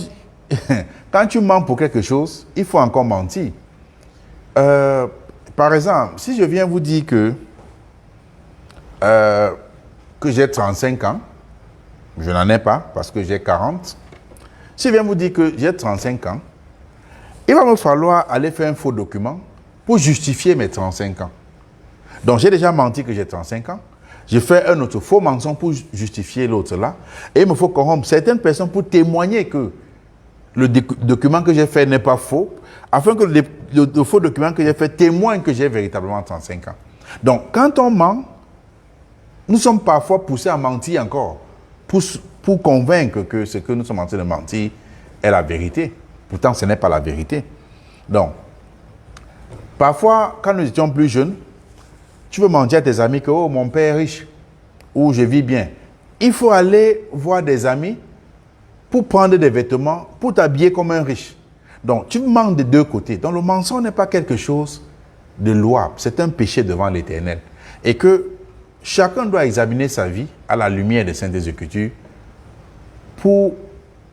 quand tu mens pour quelque chose, il faut encore mentir. Par exemple, si je viens vous dire que j'ai 35 ans, je n'en ai pas parce que j'ai 40. Si je viens vous dire que j'ai 35 ans, il va me falloir aller faire un faux document pour justifier mes 35 ans. Donc, j'ai déjà menti que j'ai 35 ans. Je fais un autre faux mensonge pour justifier l'autre là. Et il me faut corrompre certaines personnes pour témoigner que le document que j'ai fait n'est pas faux, afin que le faux document que j'ai fait témoigne que j'ai véritablement 35 ans. Donc, quand on ment, nous sommes parfois poussés à mentir encore pour convaincre que ce que nous sommes en train de mentir est la vérité. Pourtant, ce n'est pas la vérité. Donc, parfois, quand nous étions plus jeunes, tu veux mentir à tes amis que oh, mon père est riche ou je vis bien. Il faut aller voir des amis pour prendre des vêtements, pour t'habiller comme un riche. Donc, tu mens des deux côtés. Donc, le mensonge n'est pas quelque chose de louable. C'est un péché devant l'Éternel. Et que chacun doit examiner sa vie à la lumière des Saintes Écritures pour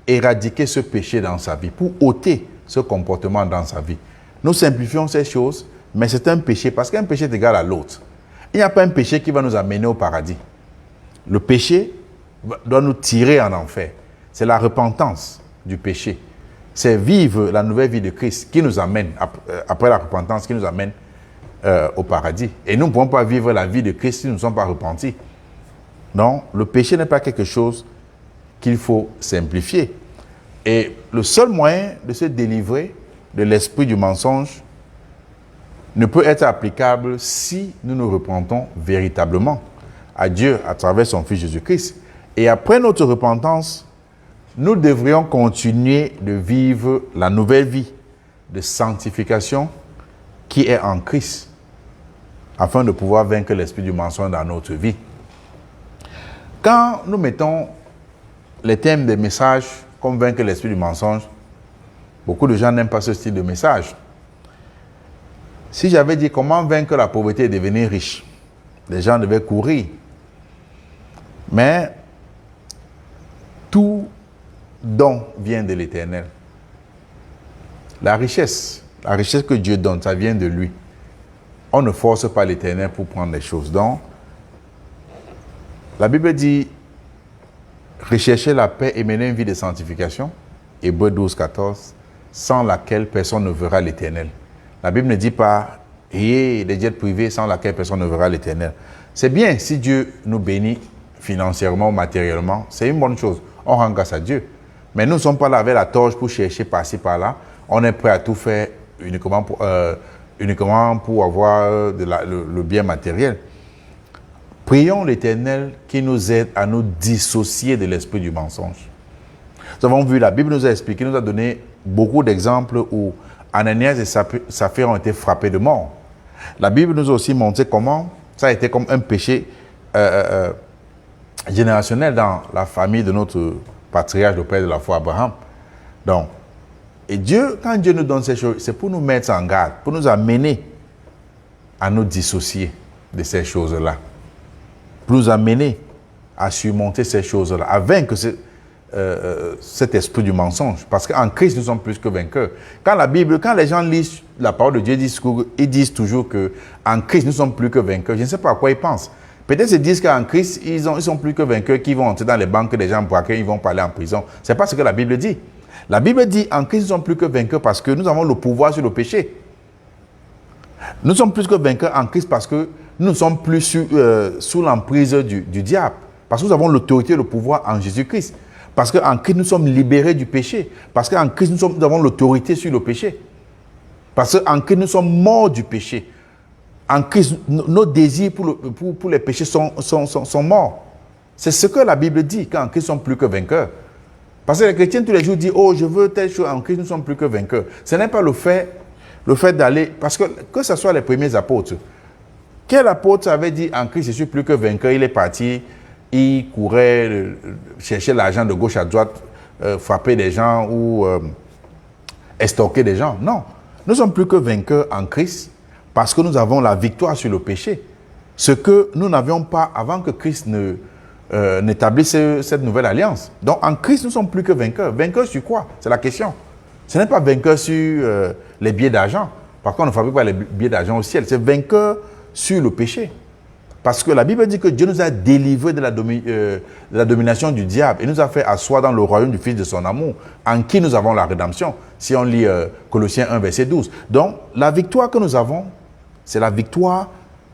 éradiquer ce péché dans sa vie, pour ôter ce comportement dans sa vie. Nous simplifions ces choses, mais c'est un péché parce qu'un péché est égal à l'autre. Il n'y a pas un péché qui va nous amener au paradis. Le péché doit nous tirer en enfer. C'est la repentance du péché. C'est vivre la nouvelle vie de Christ qui nous amène, après la repentance, qui nous amène au paradis. Et nous ne pouvons pas vivre la vie de Christ si nous ne sommes pas repentis. Non, le péché n'est pas quelque chose qu'il faut simplifier. Et le seul moyen de se délivrer de l'esprit du mensonge ne peut être applicable si nous nous repentons véritablement à Dieu à travers son Fils Jésus-Christ. Et après notre repentance, nous devrions continuer de vivre la nouvelle vie de sanctification qui est en Christ, afin de pouvoir vaincre l'esprit du mensonge dans notre vie. Quand nous mettons les thèmes des messages comme vaincre l'esprit du mensonge, beaucoup de gens n'aiment pas ce style de message. Si j'avais dit comment vaincre la pauvreté et devenir riche, les gens devaient courir. Mais tout don vient de l'Éternel. La richesse que Dieu donne, ça vient de lui. On ne force pas l'Éternel pour prendre les choses. Donc, la Bible dit, recherchez la paix et mener une vie de sanctification, Hébreux 12, 14, sans laquelle personne ne verra l'Éternel. La Bible ne dit pas, ayez des jets privés sans laquelle personne ne verra l'Éternel. C'est bien si Dieu nous bénit financièrement ou matériellement, c'est une bonne chose. On rend grâce à Dieu. Mais nous ne sommes pas là avec la torche pour chercher par-ci, par-là. On est prêt à tout faire uniquement pour avoir le bien matériel. Prions l'Éternel qui nous aide à nous dissocier de l'esprit du mensonge. Nous avons vu, la Bible nous a expliqué, nous a donné beaucoup d'exemples où Ananias et Saphir ont été frappés de mort. La Bible nous a aussi montré comment ça a été comme un péché générationnel dans la famille de notre patriarche, le père de la foi, Abraham. Donc, et Dieu, quand Dieu nous donne ces choses, c'est pour nous mettre en garde, pour nous amener à nous dissocier de ces choses-là, pour nous amener à surmonter ces choses-là, à vaincre cet esprit du mensonge. Parce qu'en Christ, nous sommes plus que vainqueurs. Quand les gens lisent la parole de Dieu, ils disent toujours qu'en Christ, nous sommes plus que vainqueurs. Je ne sais pas à quoi ils pensent. Peut-être ils disent qu'en Christ, ils sont plus que vainqueurs, qu'ils vont entrer dans les banques des gens braqués, ils vont pas aller en prison. Ce n'est pas ce que la Bible dit. La Bible dit en Christ, nous sommes plus que vainqueurs parce que nous avons le pouvoir sur le péché. Nous sommes plus que vainqueurs en Christ parce que nous ne sommes plus sous l'emprise du diable. Parce que nous avons l'autorité et le pouvoir en Jésus-Christ. Parce qu'en Christ, nous sommes libérés du péché. Parce qu'en Christ, nous avons l'autorité sur le péché. Parce qu'en Christ, nous sommes morts du péché. En Christ, nos désirs pour les péchés sont morts. C'est ce que la Bible dit, qu'en Christ, nous sommes plus que vainqueurs. Parce que les chrétiens, tous les jours, disent « Oh, je veux telle chose, en Christ, nous sommes plus que vainqueurs. » Ce n'est pas le fait d'aller... Parce que ce soit les premiers apôtres. Quel apôtre avait dit « En Christ, je suis plus que vainqueur », il est parti, il courait, chercher l'argent de gauche à droite, frapper des gens ou estorquer des gens. Non, nous sommes plus que vainqueurs en Christ parce que nous avons la victoire sur le péché. Ce que nous n'avions pas avant que Christ n'établisse cette nouvelle alliance. Donc en Christ, nous sommes plus que vainqueurs. Vainqueurs sur quoi? C'est la question. Ce n'est pas vainqueur sur les billets d'argent. Par contre, on ne fabrique pas les billets d'argent au ciel. C'est vainqueur sur le péché. Parce que la Bible dit que Dieu nous a délivrés de la domination du diable et nous a fait asseoir dans le royaume du Fils de son amour, en qui nous avons la rédemption. Si on lit Colossiens 1, verset 12. Donc, la victoire que nous avons, c'est la victoire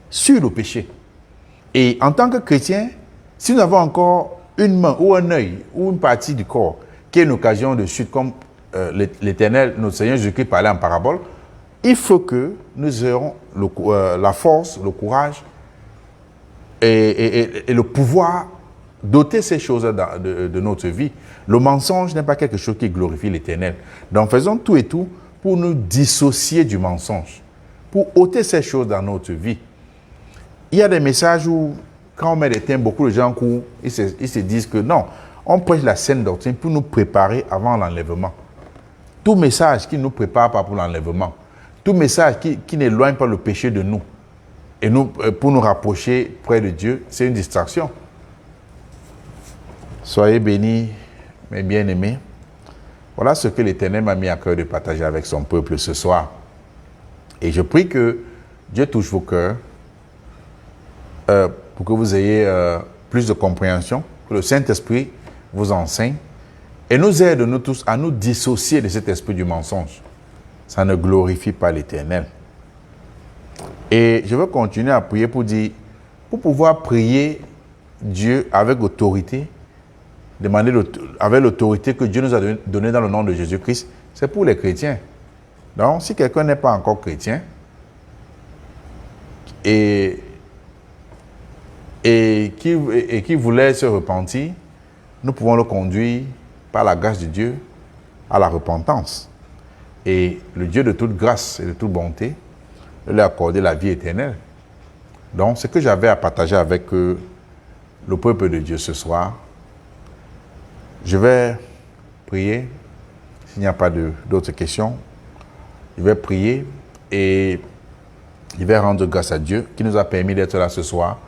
sur le péché. Et en tant que chrétien, si nous avons encore une main ou un œil ou une partie du corps qui est une occasion de chute, comme l'Éternel, notre Seigneur Jésus-Christ parlait en parabole, il faut que nous ayons la force, le courage et le pouvoir d'ôter ces choses de notre vie. Le mensonge n'est pas quelque chose qui glorifie l'Éternel. Donc faisons tout et tout pour nous dissocier du mensonge, pour ôter ces choses dans notre vie. Il y a des messages où, quand on met des thèmes, beaucoup de gens courent, ils se disent que non, on prêche la saine doctrine pour nous préparer avant l'enlèvement. Tout message qui ne nous prépare pas pour l'enlèvement, tout message qui n'éloigne pas le péché de nous, et pour nous rapprocher près de Dieu, c'est une distraction. Soyez bénis, mes bien-aimés. Voilà ce que l'Éternel m'a mis à cœur de partager avec son peuple ce soir. Et je prie que Dieu touche vos cœurs pour que vous ayez plus de compréhension, que le Saint-Esprit vous enseigne et nous aide, nous tous, à nous dissocier de cet esprit du mensonge. Ça ne glorifie pas l'Éternel. Et je veux continuer à prier pour pouvoir prier Dieu avec autorité, demander avec l'autorité que Dieu nous a donnée dans le nom de Jésus-Christ, c'est pour les chrétiens. Donc, si quelqu'un n'est pas encore chrétien et qui voulait se repentir, nous pouvons le conduire par la grâce de Dieu à la repentance. Et le Dieu de toute grâce et de toute bonté lui a accordé la vie éternelle. Donc, ce que j'avais à partager avec le peuple de Dieu ce soir, je vais prier. S'il n'y a pas d'autres questions, je vais prier et je vais rendre grâce à Dieu qui nous a permis d'être là ce soir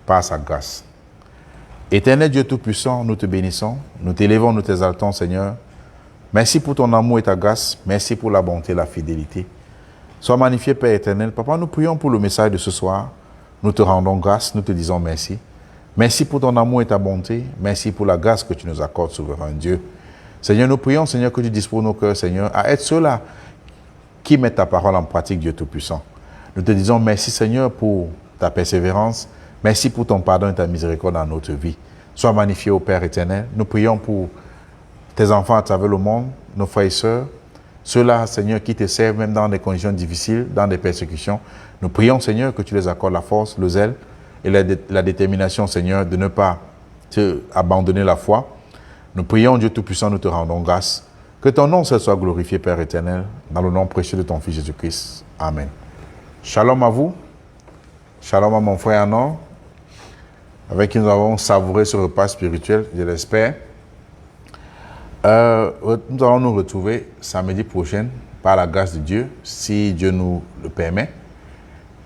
par sa grâce. Éternel Dieu Tout-Puissant, nous te bénissons, nous t'élevons, nous t'exaltons, Seigneur. Merci pour ton amour et ta grâce. Merci pour la bonté et la fidélité. Sois magnifié, Père éternel. Papa, nous prions pour le message de ce soir. Nous te rendons grâce, nous te disons merci. Merci pour ton amour et ta bonté. Merci pour la grâce que tu nous accordes, souverain Dieu. Seigneur, nous prions, Seigneur, que tu disposes nos cœurs, Seigneur, à être ceux-là qui mettent ta parole en pratique, Dieu Tout-Puissant. Nous te disons merci, Seigneur, pour ta persévérance. Merci pour ton pardon et ta miséricorde dans notre vie. Sois magnifié, ô Père éternel. Nous prions pour tes enfants à travers le monde, nos frères et sœurs, ceux-là, Seigneur, qui te servent même dans des conditions difficiles, dans des persécutions. Nous prions, Seigneur, que tu les accordes la force, le zèle et la détermination, Seigneur, de ne pas te abandonner la foi. Nous prions, Dieu Tout-Puissant, nous te rendons grâce. Que ton nom soit glorifié, Père éternel, dans le nom précieux de ton Fils Jésus-Christ. Amen. Shalom à vous. Shalom à mon frère en or, avec qui nous avons savouré ce repas spirituel, je l'espère. Nous allons nous retrouver samedi prochain, par la grâce de Dieu, si Dieu nous le permet.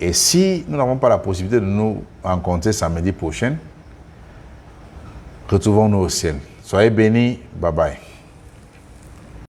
Et si nous n'avons pas la possibilité de nous rencontrer samedi prochain, retrouvons-nous au ciel. Soyez bénis. Bye bye.